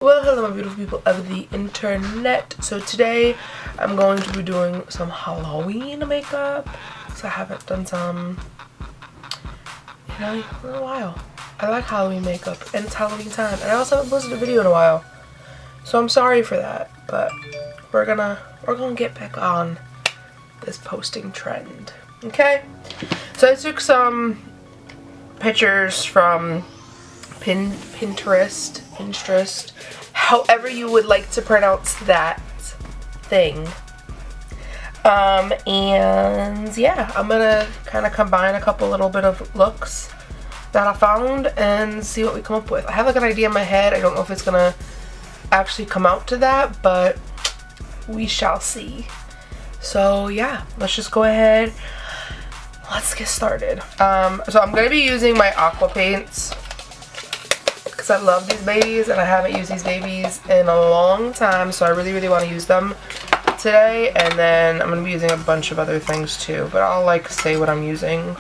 Well, hello my beautiful people of the internet. So today I'm going to be doing some Halloween makeup because I haven't done some in a little while. I like Halloween makeup and it's Halloween time, and I also haven't posted a video in a while, so I'm sorry for that, but we're gonna get back on this posting trend. Okay, so I took some pictures from Pinterest, however you would like to pronounce that thing. And yeah, I'm gonna kind of combine a couple little bit of looks that I found and see what we come up with. I have like an idea in my head. I don't know if it's gonna actually come out to that, but we shall see. So yeah, let's just go ahead. Let's get started. So I'm gonna be using my aqua paints because I love these babies and I haven't used these babies in a long time, so I really want to use them today. And then I'm going to be using a bunch of other things too, but I'll like say what I'm using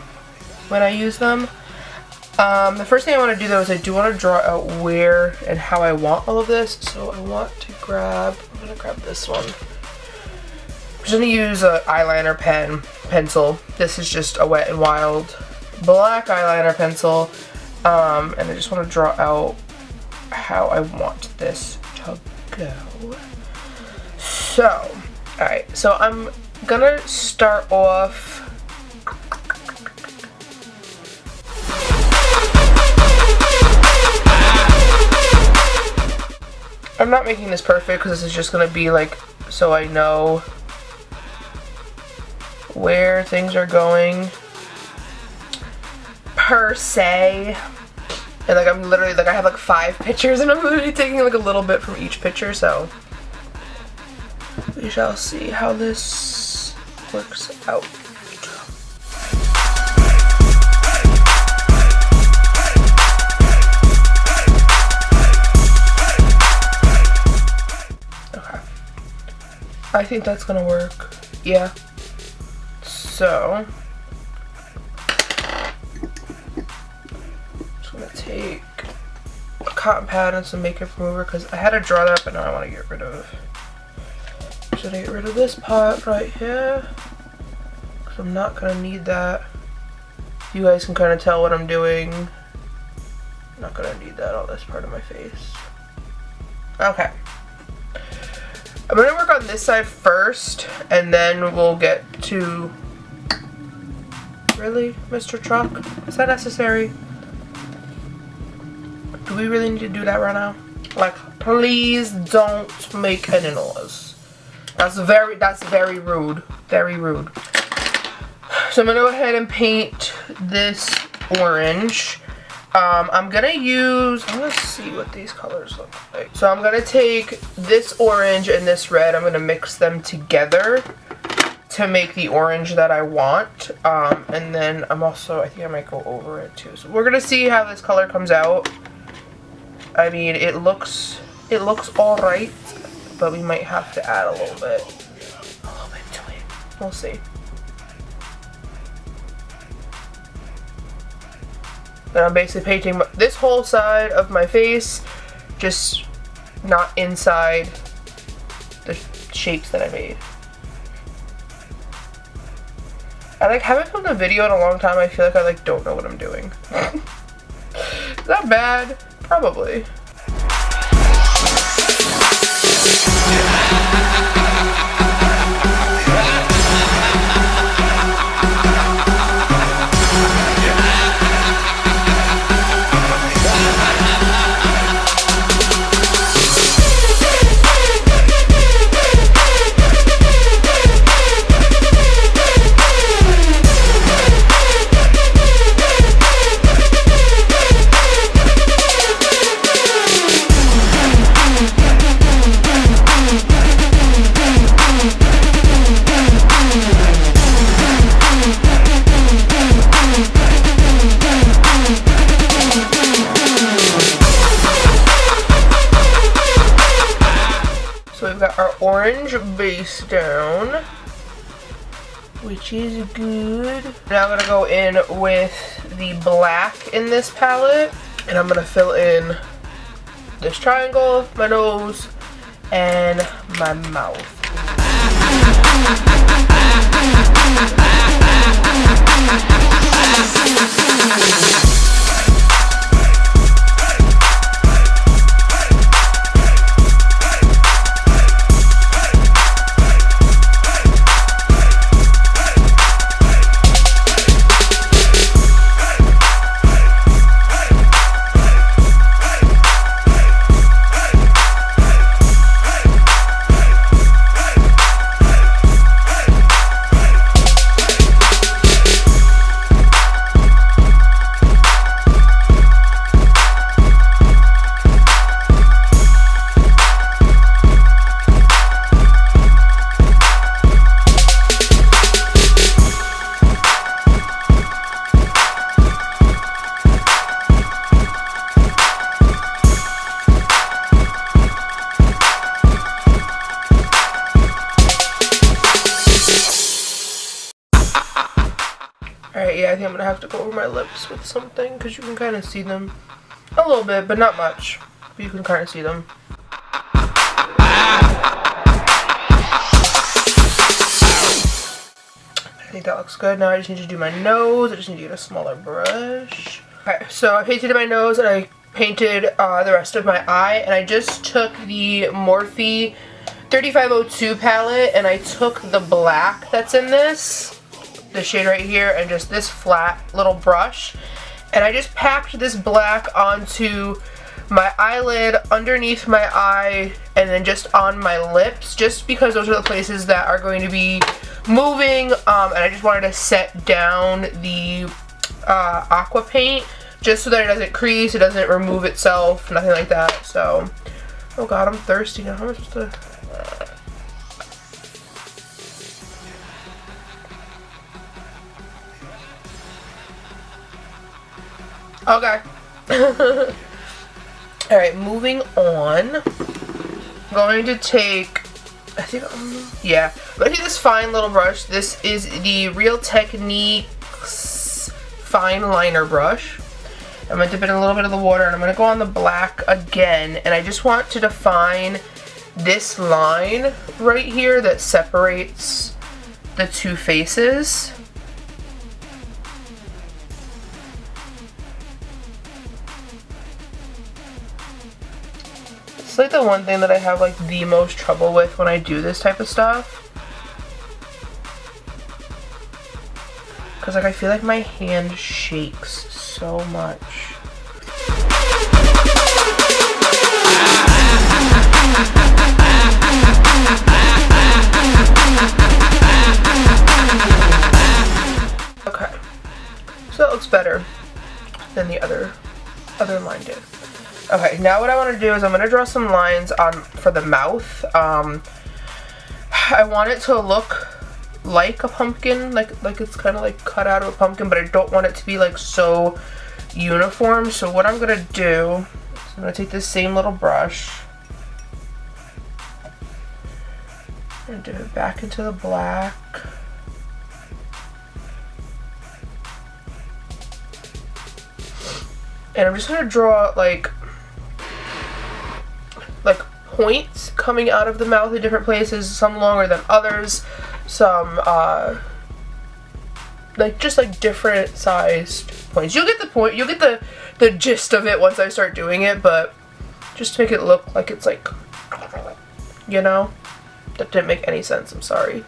when I use them. The first thing I want to do though is I do want to draw out where and how I want all of this. So I want to I'm going to grab this one. I'm just going to use an eyeliner pencil. This is just a Wet n Wild black eyeliner pencil. And I just want to draw out how I want this to go. So, alright, so I'm gonna start off I'm not making this perfect because this is just gonna be like so I know where things are going per se. And like I'm literally like I have like 5 pictures and I'm literally taking like a little bit from each picture, so we shall see how this works out. Okay, I think that's gonna work. Yeah, so take a cotton pad and some makeup remover because I had to draw that, but now I want to get rid of. Should I get rid of this part right here? Because I'm not going to need that. You guys can kind of tell what I'm doing. I'm not going to need that on this part of my face. Okay. I'm going to work on this side first, and then we'll get to... Really, Mr. Truck? Is that necessary? Do we really need to do that right now? Like, please don't make any noise. That's very rude. Very rude. So I'm gonna go ahead and paint this orange. I'm gonna see what these colors look like. So I'm gonna take this orange and this red. I'm gonna mix them together to make the orange that I want. And then I think I might go over it too. So we're gonna see how this color comes out. I mean, it looks alright, but we might have to add a little bit to it. We'll see. Then I'm basically painting this whole side of my face, just not inside the shapes that I made. I haven't filmed a video in a long time. I feel like I don't know what I'm doing. Is that bad? Probably. Orange base down, which is good. Now I'm gonna go in with the black in this palette, and I'm gonna fill in this triangle, my nose, and my mouth. Alright, yeah, I think I'm gonna have to go over my lips with something because you can kind of see them a little bit, but not much. But you can kind of see them. I think that looks good. Now I just need to do my nose. I just need to get a smaller brush. Okay, so I painted my nose and I painted the rest of my eye, and I just took the Morphe 3502 palette and I took the black that's in this, the shade right here, and just this flat little brush, and I just packed this black onto my eyelid, underneath my eye, and then just on my lips, just because those are the places that are going to be moving, and I just wanted to set down the aqua paint just so that it doesn't crease, it doesn't remove itself, nothing like that. So, oh god, I'm thirsty now. How am I supposed to... Okay. Alright, moving on. I'm going to take, I think, yeah, I'm going to take this fine little brush. This is the Real Techniques fine liner brush. I'm going to dip it in a little bit of the water, and I'm going to go on the black again, and I just want to define this line right here that separates the two faces. It's like the one thing that I have like the most trouble with when I do this type of stuff. Because like I feel like my hand shakes so much. Okay. So it looks better than the other line did. Okay, now what I want to do is I'm going to draw some lines on for the mouth. I want it to look like a pumpkin, like it's kind of like cut out of a pumpkin, but I don't want it to be like so uniform. So what I'm going to do is I'm going to take this same little brush and dip it back into the black. And I'm just going to draw like points coming out of the mouth in different places, some longer than others, some just different sized points. You'll get the point, you'll get the gist of it once I start doing it, but just to make it look like it's like, you know, that didn't make any sense, I'm sorry.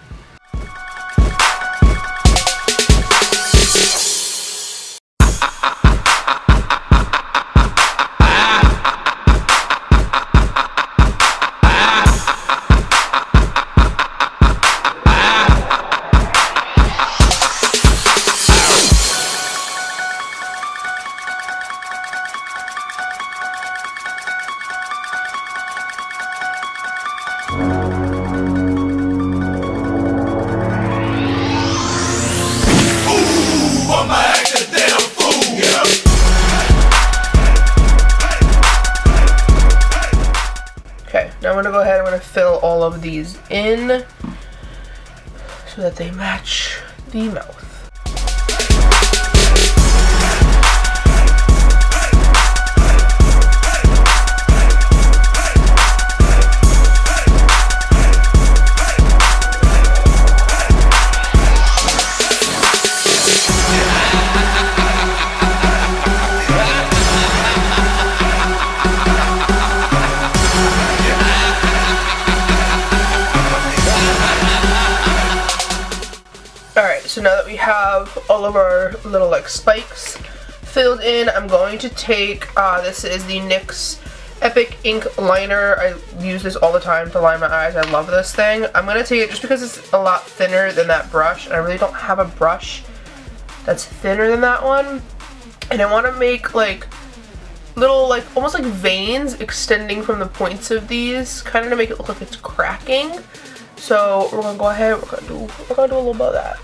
Now I'm going to go ahead and I'm going to fill all of these in so that they match the mouth. so now that we have all of our little like spikes filled in, I'm going to take, this is the NYX Epic Ink Liner. I use this all the time to line my eyes. I love this thing. I'm going to take it just because it's a lot thinner than that brush, and I really don't have a brush that's thinner than that one. And I want to make like little, like almost like veins extending from the points of these, kind of to make it look like it's cracking. So we're gonna go ahead, we're gonna do a little bit of that.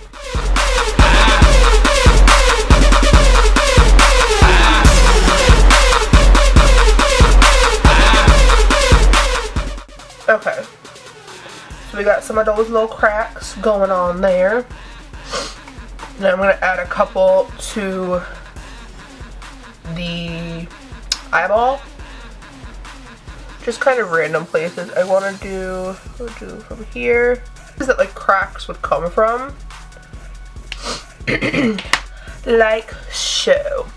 Okay, so we got some of those little cracks going on there. Now I'm gonna add a couple to the eyeball. Just kind of random places. I want to do from here. Is that like cracks would come from. Like so.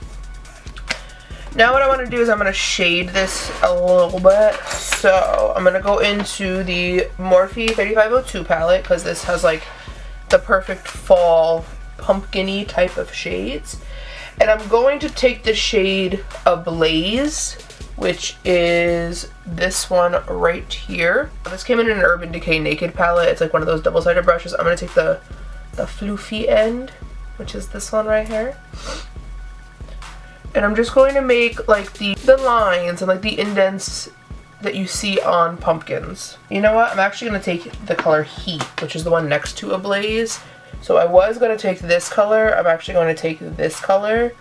Now what I want to do is I'm going to shade this a little bit. So I'm going to go into the Morphe 3502 palette because this has like the perfect fall pumpkin-y type of shades. And I'm going to take the shade Ablaze, which is this one right here. This came in an Urban Decay Naked palette. It's like one of those double-sided brushes. I'm going to take the floofy end, which is this one right here. And I'm just going to make like the lines and like the indents that you see on pumpkins. You know what? I'm actually going to take the color Heat, which is the one next to Ablaze. So I was going to take this color. I'm actually going to take this color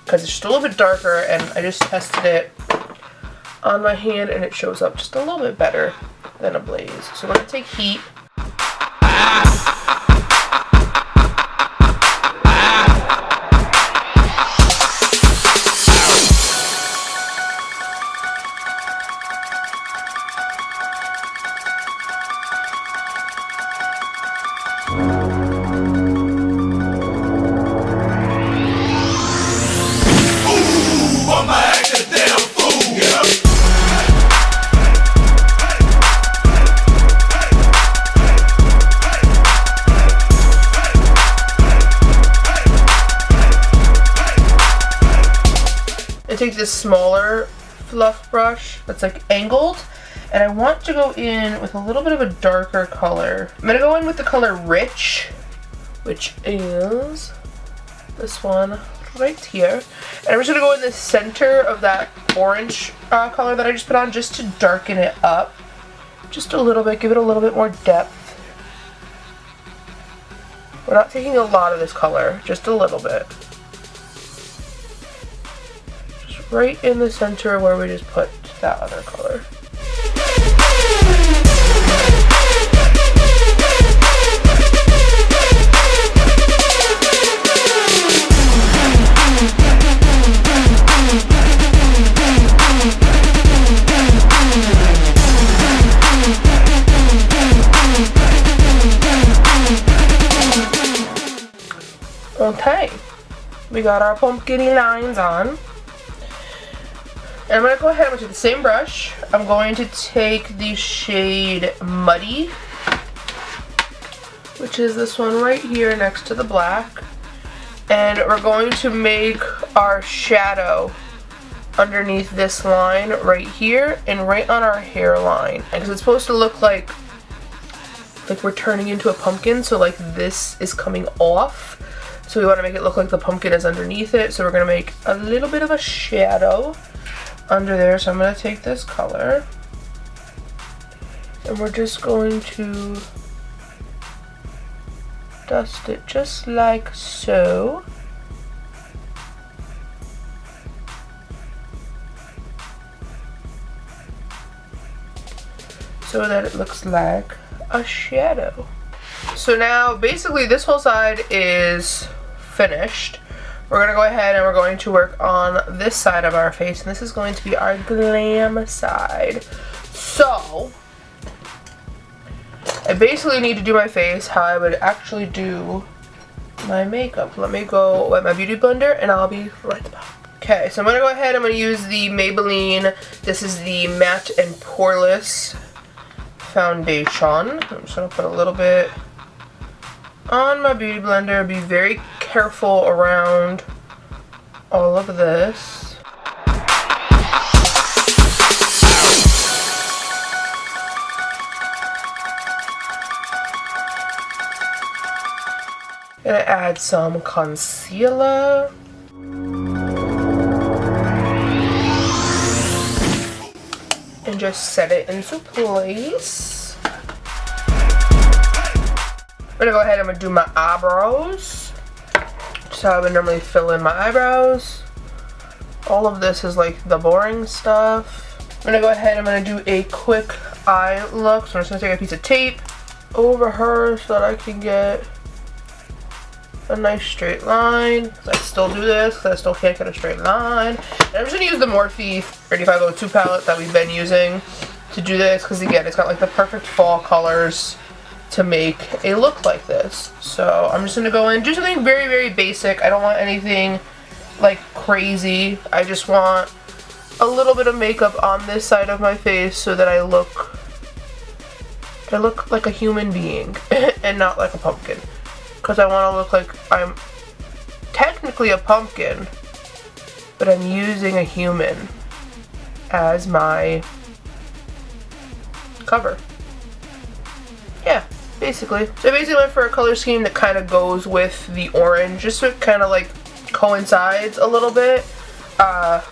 because it's just a little bit darker, and I just tested it on my hand and it shows up just a little bit better than Ablaze. So we're going to take Heat. Take this smaller fluff brush that's like angled, and I want to go in with a little bit of a darker color. I'm gonna go in with the color Rich, which is this one right here, and I'm just gonna go in the center of that orange color that I just put on, just to darken it up just a little bit, give it a little bit more depth. We're not taking a lot of this color, just a little bit. Right in the center where we just put that other color. Okay, we got our pumpkin-y lines on. And I'm going to go ahead with the same brush. I'm going to take the shade Muddy, which is this one right here next to the black. And we're going to make our shadow underneath this line right here and right on our hairline. Because it's supposed to look like we're turning into a pumpkin, so like this is coming off. So we want to make it look like the pumpkin is underneath it. So we're going to make a little bit of a shadow under there. So I'm going to take this color and we're just going to dust it just like so. So that it looks like a shadow. So now basically this whole side is finished. We're going to go ahead and we're going to work on this side of our face, and this is going to be our glam side. So I basically need to do my face how I would actually do my makeup. Let me go wet my beauty blender and I'll be right back. Okay, so I'm going to go ahead, I'm going to use the Maybelline, this is the Matte and Poreless foundation. I'm just going to put a little bit on my beauty blender. Be very careful around all of this. Gonna add some concealer. And just set it into place. I'm gonna go ahead and I'm gonna do my eyebrows. So I would normally fill in my eyebrows. All of this is like the boring stuff. I'm gonna go ahead and I'm gonna do a quick eye look. So I'm just gonna take a piece of tape over her so that I can get a nice straight line. I still do this because I still can't get a straight line. And I'm just going to use the Morphe 3502 palette that we've been using to do this because again it's got like the perfect fall colors to make a look like this. So I'm just going to go in, do something very, very basic. I don't want anything like crazy. I just want a little bit of makeup on this side of my face so that I look like a human being and not like a pumpkin. Because I want to look like I'm technically a pumpkin, but I'm using a human as my cover. Yeah, basically. So I basically went for a color scheme that kind of goes with the orange, just so it kind of like coincides a little bit. I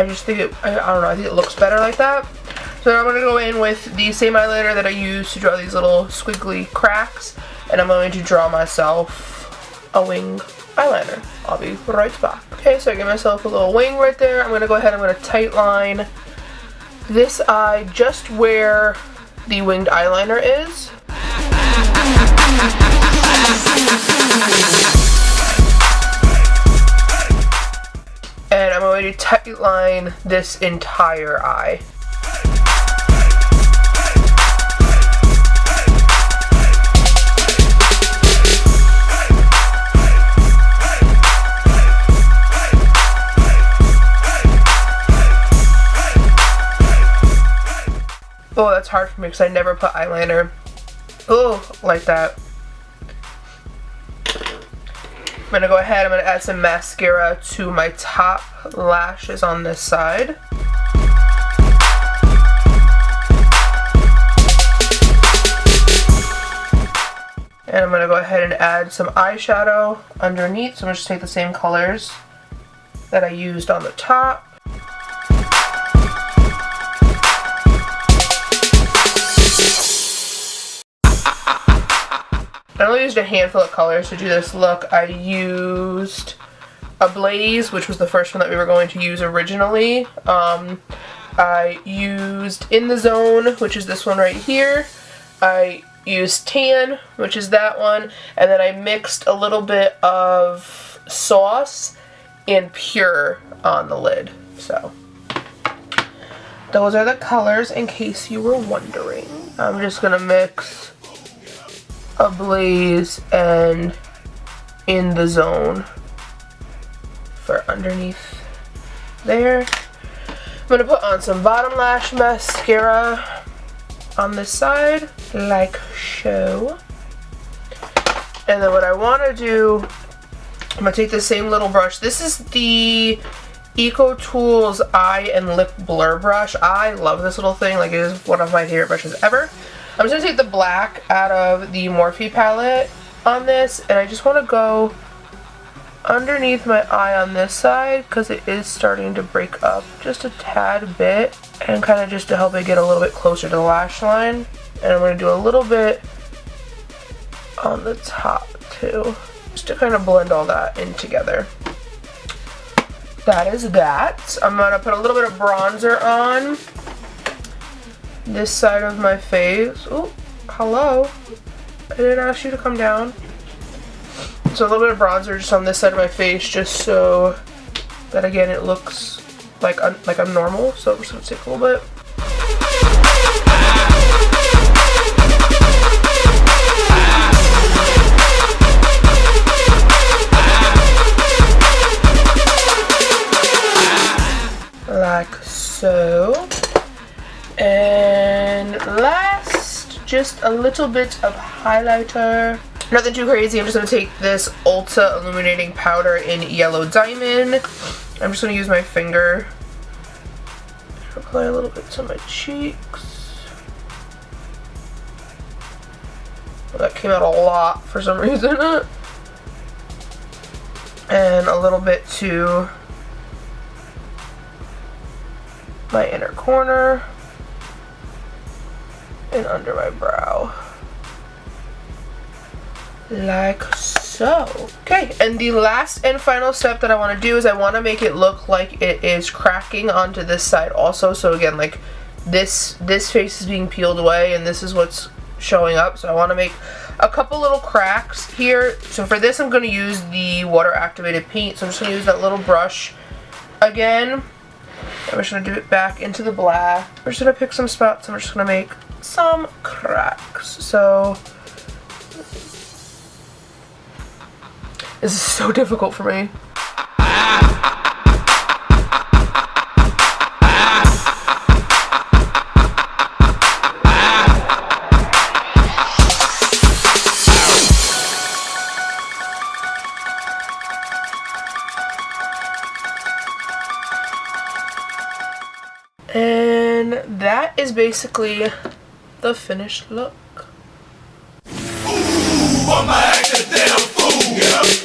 just think I don't know, I think it looks better like that. So I'm going to go in with the same eyeliner that I used to draw these little squiggly cracks. And I'm going to draw myself a wing eyeliner. I'll be right back. Okay, so I give myself a little wing right there. I'm going to go ahead and I'm going to tight line this eye just where the winged eyeliner is. And I'm going to tight line this entire eye. Oh, that's hard for me because I never put eyeliner like that. I'm going to go ahead, I'm going to add some mascara to my top lashes on this side. And I'm going to go ahead and add some eyeshadow underneath. So I'm going to just take the same colors that I used on the top. I only used a handful of colors to do this look. I used a Blaze, which was the first one that we were going to use originally. I used In the Zone, which is this one right here. I used Tan, which is that one. And then I mixed a little bit of Sauce and Pure on the lid. So those are the colors in case you were wondering. I'm just going to mix a Blaze and In the Zone for underneath there. I'm going to put on some bottom lash mascara on this side, like so. And then what I want to do, I'm going to take the same little brush. This is the Eco Tools Eye and Lip Blur Brush. I love this little thing. Like, it is one of my favorite brushes ever. I'm just going to take the black out of the Morphe palette on this, and I just want to go underneath my eye on this side because it is starting to break up just a tad bit, and kind of just to help it get a little bit closer to the lash line. And I'm going to do a little bit on the top too, just to kind of blend all that in together. That is that. I'm going to put a little bit of bronzer on this side of my face. Oh, hello. I didn't ask you to come down. So a little bit of bronzer just on this side of my face, just so that again it looks like I'm normal. So I'm just gonna take a little bit. Like so. And last, just a little bit of highlighter Nothing too crazy. I'm just going to take this Ulta Illuminating Powder in Yellow Diamond. I'm just going to use my finger to apply a little bit to my cheeks. Well, that came out a lot for some reason. And a little bit to my inner corner and under my brow. Like so. Okay, and the last and final step that I want to do is I want to make it look like it is cracking onto this side also. So again, like this face is being peeled away and this is what's showing up. So I want to make a couple little cracks here. So for this I'm going to use the water activated paint. So I'm just going to use that little brush again. I'm just going to do it back into the black. We're just going to pick some spots and we're just going to make some cracks. So this is so difficult for me. And that is basically the finished look. Ooh, I'm acting damn fool, yeah.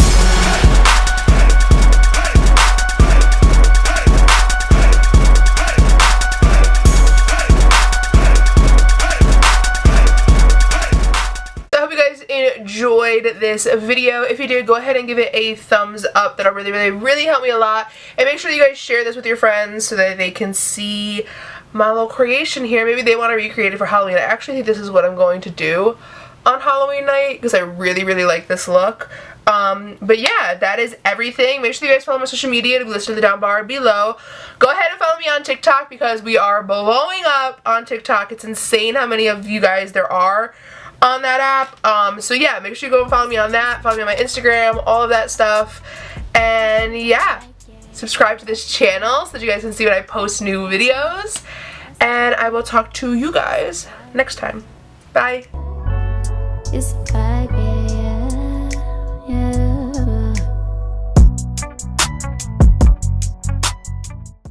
Enjoyed this video. If you did, go ahead and give it a thumbs up. That'll really help me a lot. And make sure you guys share this with your friends so that they can see my little creation here. Maybe they want to recreate it for Halloween. I actually think this is what I'm going to do on Halloween night because I really like this look. But yeah, that is everything. Make sure you guys follow my social media to list in the down bar below. Go ahead and follow me on TikTok because we are blowing up on TikTok. It's insane how many of you guys there are on that app. So yeah, make sure you go and follow me on that. Follow me on my Instagram, all of that stuff. And yeah, subscribe to this channel so that you guys can see when I post new videos. And I will talk to you guys next time. Bye.